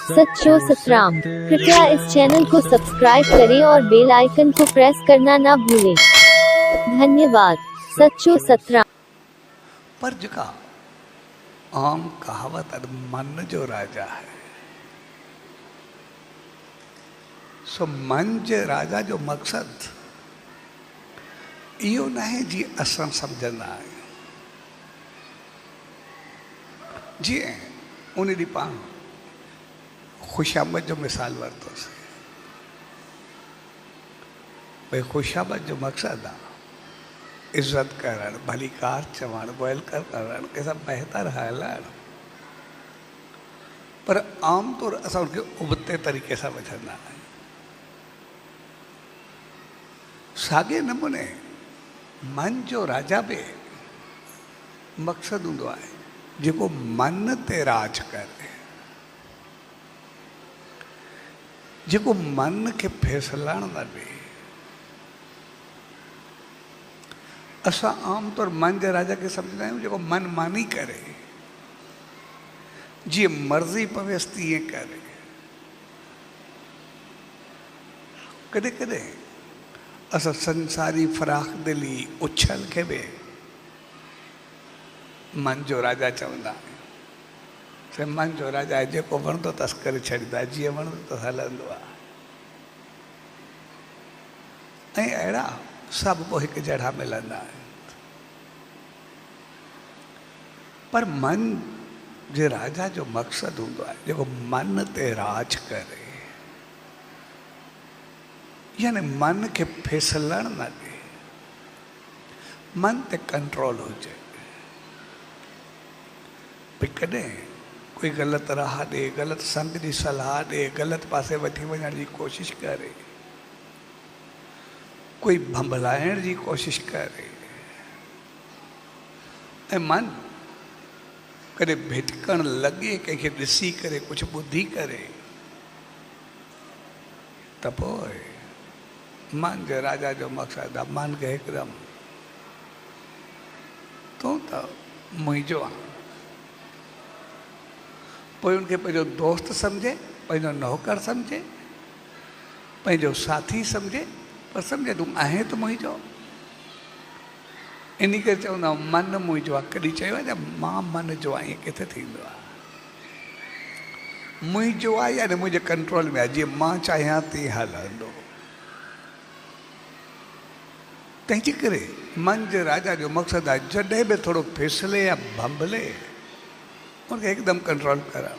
सच्चो सतराम। कृपया इस चैनल को सब्सक्राइब करें और बेल आइकन को प्रेस करना ना भूलें। धन्यवाद। सच्चो सतराम। पर जका आम कहावत है, मन जो राजा है सो मन जे राजा जो मकसद इहो नहीं जी असां समझंदा आहियूं। जी उन ॾींहुं पाण ख़ुशामद जो मिसाल वरितोसीं। भई ख़ुशामद जो मक़सदु आहे इज़त करणु, भली कार चवणु, वेलकम करणु, कंहिंसां बहितर हलणु। पर आमतौर असां उनखे उबते तरीक़े सां वठंदा आहियूं। साॻे नमूने मन जो राजा बि मक़सदु हूंदो आहे जेको मन ते राज करे, जेको मन खे फैसलण न ॾे। असां आमतौर मन जे राजा खे सम्झंदा आहियूं जेको मन मानी करे, जीअं मर्ज़ी पवेसि तीअं करे। कॾहिं कॾहिं असां संसारी फराख दिली उछल खे बि मन जो राजा चवंदा आहियूं। मन जो राजा आहे जेको वणंदो अथसि करे छॾींदो आहे, जीअं वणंदो अथसि हलंदो आहे। ऐं अहिड़ा सभु पोइ हिकु जहिड़ा मिलंदा आहिनि। पर मन जे राजा जो मक़सदु हूंदो आहे जेको मन ते राज करे, यानी मन खे फैसलण न ॾे, मन ते कंट्रोल हुजे। भई कॾहिं कोई ग़लति राह ॾे, ग़लति संग जी सलाह ॾे, ग़लति पासे वठी वञण जी कोशिशि करे, कोई भंभलाइण जी कोशिशि करे, ऐं मन कॾहिं भिटकण लॻे कंहिंखे ॾिसी करे, कुझु ॿुधी करे, त पोइ मन जे राजा जो मक़सदु आहे मन खे हिकदमि तूं त मुंहिंजो आहे। पोइ उनखे पंहिंजो दोस्त सम्झे, पंहिंजो नौकर सम्झे, पंहिंजो साथी सम्झे, पर सम्झे तूं आहे त मुंहिंजो। इन करे चवंदा आहियूं मन मुंहिंजो आहे। कॾहिं चयो आहे मां मन जो आहियां, ईअं किथे थींदो आहे? मुंहिंजो आहे यानी मुंहिंजे कंट्रोल में आहे, जीअं मां चाहियां तीअं हलंदो। तंहिंजे करे मन जे राजा जो मक़सदु आहे जॾहिं बि थोरो फिसले या भंभले उनखे हिकदमि कंट्रोल करणु।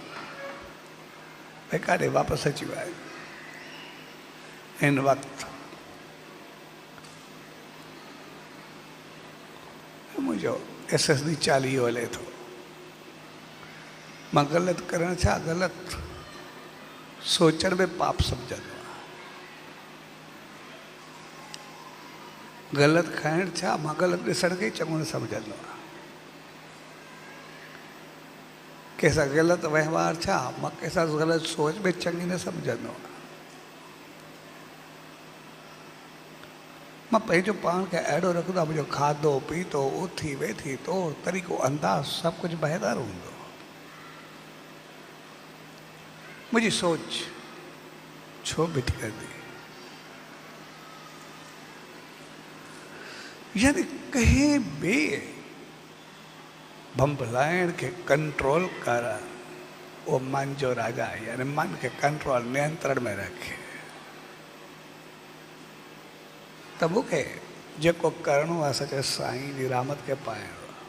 भई काॾे वापसि अची विया आहिनि हिन वक़्तु मुंहिंजो SSD 40 हले थो। मां ग़लति करणु छा, ग़लति सोचण में पाप सम्झंदो आहियां। ग़लति खाइणु छा, मां ग़लति ॾिसण खे ई चङो न सम्झंदो आहियां। कंहिंसां ग़लति वहिंवार छा, मां कंहिंसां ग़लति सोच में चङी न सम्झंदो आहियां। मां पंहिंजो पाण खे अहिड़ो रखंदो आहियां, मुंहिंजो खाधो पीतो, उथी वेठी तौरु तरीक़ो अंदाज़ सभु कुझु बहितर हूंदो। मुंहिंजी सोच छो भिटकंदी? यानी कंहिं बि भंभलाइण खे कंट्रोल करणु उहो मन जो राजा आहे। यानी मन खे कंट्रोल, नियंत्रण में रखे। त मूंखे जेको करिणो आहे सचे साईं जी रहमत खे पाइणो आहे।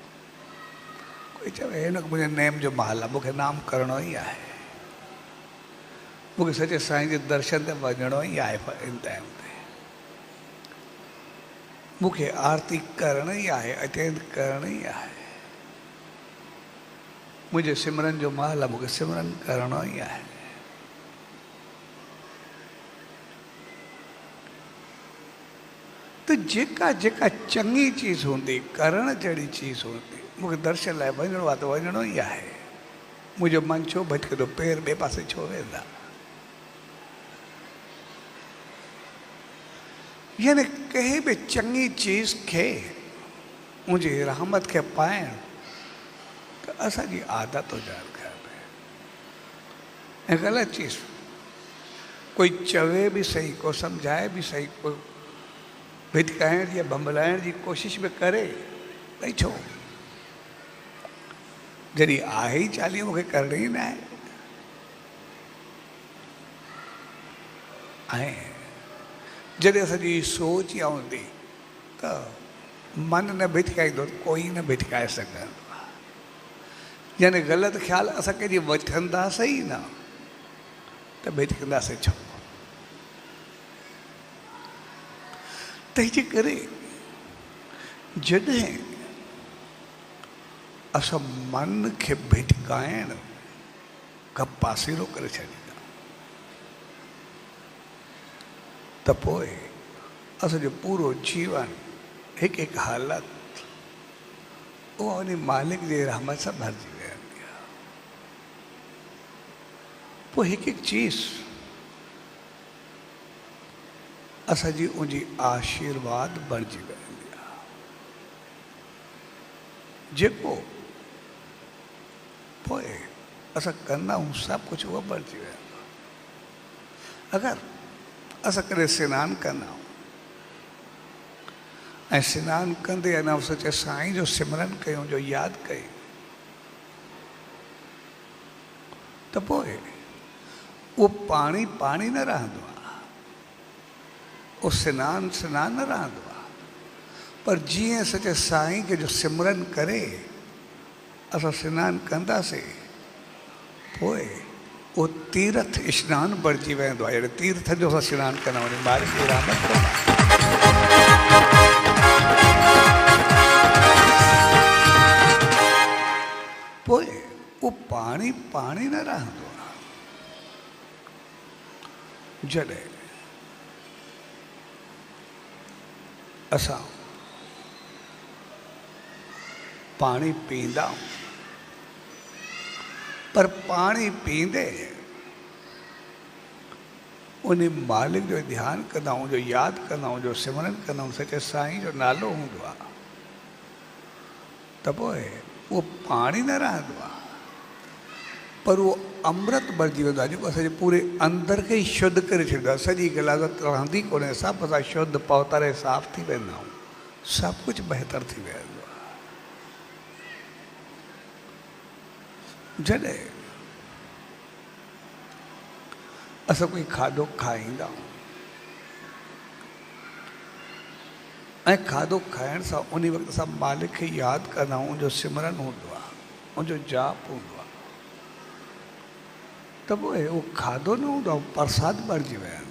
कोई चवे हिन मुंहिंजे नेम जो महल आहे, मूंखे नाम करिणो ई आहे। मूंखे सचे साईं जे दर्शन ते वञिणो ई आहे इन टाइम ते। मूंखे आरती करण ई आहे, अटेंड करण ई आहे। मुंहिंजे सिमरन जो महल आहे, मूंखे सिमरन करिणो ई आहे। त जेका जेका चङी चीज़ हूंदी, करण जहिड़ी चीज़ हूंदी, मूंखे दर्शन लाइ वञिणो आहे त वञिणो ई आहे। मुंहिंजो मन छो भटकंदो, पेर ॿिए पासे छो वेंदा? यानी कंहिं बि चङी चीज़ खे मुंहिंजी रहमत खे पाइणु त असांजी आदत हुजणु खपे। ऐं ग़लति चीज़ कोई चवे भी सही, को सम्झाए भी सही, को भिटकाइण जी बंबलाइण जी कोशिशि बि करे भई छो जॾहिं आहे ई चालीहो मूंखे करणी ई न आहे। ऐं जॾहिं असांजी सोच इहा हूंदी त मन न भिटकाईंदो कोई न भिटकाए सघंदो आहे। यानी ग़लति ख़्यालु असां कंहिंजी वठंदासीं ई न त भिटकंदासीं छो। तंहिंजे करे जॾहिं असां मन खे भिटकाइण खां पासीरो करे छॾींदा त पोइ असांजो पूरो जीवन हिकु हिकु हालत उहा उन मालिक जे रहमत सां भरिजी वेंदी आहे। पोइ हिकु हिकु चीज़ असांजी उनजी आशीर्वाद बणिजी वेंदी आहे। जेको पोइ असां कंदा आहियूं सभु कुझु उहो बणिजी वेंदो। अगरि असां कॾहिं सनानु कंदा आहियूं ऐं सनानु कंदे अञा सचे साईं जो सिमरन कयूं, जो यादि कयूं त पोइ उहो पाणी पाणी न रहंदो आहे, उहो सनानु सनानु न रहंदो आहे। पर जीअं सचे साईं खे जो सिमरन करे असां सनानु कंदासीं पोइ उहो तीर्थ सनानु बणिजी वेंदो आहे। अहिड़े तीर्थ जो असां सनानु कंदा आहियूं मालिक जी रहमत कंदा। पोइ उहो पाणी पाणी न रहंदो आहे। जॾहिं असां पाणी पींदा आहियूं पर पाणी पींदे उन मालिक जो ध्यानु कंदा आहियूं, जो यादि कंदा आहियूं, जो सिमरन कंदा आहियूं, सचे साईं जो नालो हूंदो आहे त पोइ उहो पाणी न रहंदो आहे पर उहो अमृत बणिजी वेंदो आहे, जेको असांजे पूरे अंदर खे ई शुद्ध करे छॾींदो आहे। सॼी गिलाज़त रहंदी कोन्हे, सभु असां शुद्ध पवित्र साफ़ थी वेंदा आहियूं, सभु कुझु बहितर थी वेंदो आहे। जॾहिं असां कोई खाधो खाईंदा आहियूं ऐं खाधो खाइण सां उन वक़्तु असां मालिक खे यादि कंदा आहियूं, उनजो सिमरन हूंदो आहे, उनजो जाप हूंदो आहे त पोइ उहो खाधो न हूंदो आहे, प्रसाद बणिजी वेंदो आहे।